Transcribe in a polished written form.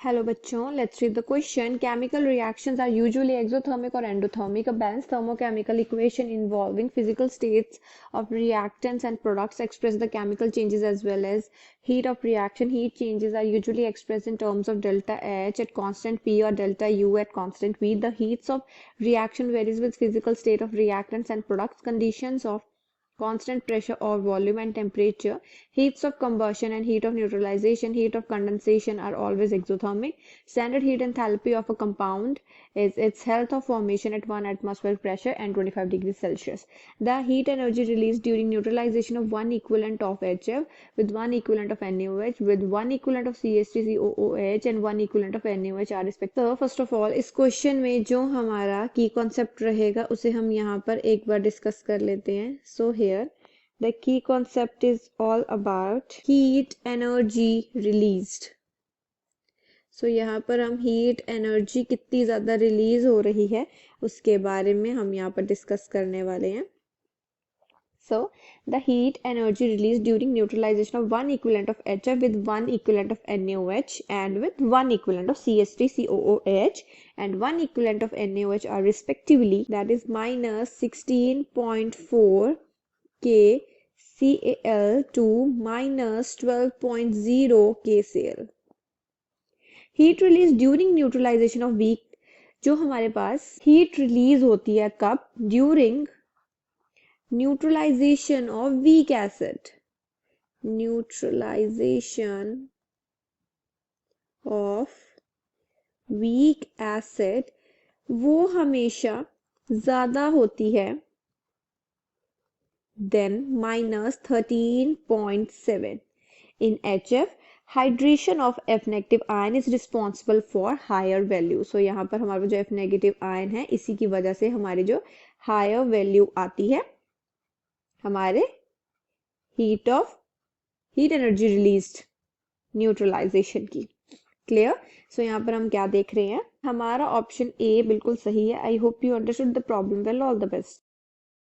Hello बच्चों, let's read the question. Chemical reactions are usually exothermic और endothermic. A balance thermochemical equation involving physical states of reactants and products express the chemical changes as well as heat of reaction. Heat changes are usually expressed in terms of delta H at constant P or delta U at constant V. The heats of reaction varies with physical state of reactants and products. Conditions of constant pressure or volume and temperature, heats of combustion and heat of neutralization, heat of condensation are always exothermic. Standard heat enthalpy of a compound is its health of formation at 1 atmospheric pressure and 25 degrees Celsius. The heat energy released during neutralization of one equivalent of HF with one equivalent of NaOH with one equivalent of CH3COOH and one equivalent of NaOH are respectively. So first of all, इस question में जो हमारा की concept रहेगा उसे हम यहाँ पर एक बार डिस्कस कर लेते हैं. So here the key concept is all about heat energy released. So यहाँ पर हम हीट एनर्जी कितनी ज़्यादा रिलीज हो रही है उसके बारे में हम यहाँ पर डिस्कस करने वाले हैं. So the heat energy released during neutralization of one equivalent of HF with one equivalent of NaOH and with one equivalent of CH3COOH and one equivalent of NaOH are respectively, that is minus 16.4 kCal to minus 12.0 kCal. Heat release during neutralization of weak, जो हमारे पास heat release होती है कब? During neutralization of weak acid. Neutralization of weak acid वो हमेशा ज्यादा होती है then minus 13.7. In HF, hydration of F negative ion is responsible for higher value. So यहाँ पर हमारा जो F negative ion है इसी की वजह से हमारी जो higher value आती है हमारे heat energy released neutralization की. क्लियर? सो यहाँ पर हम क्या देख रहे हैं, हमारा ऑप्शन ए बिल्कुल सही है. I hope you understood the problem well. All the best.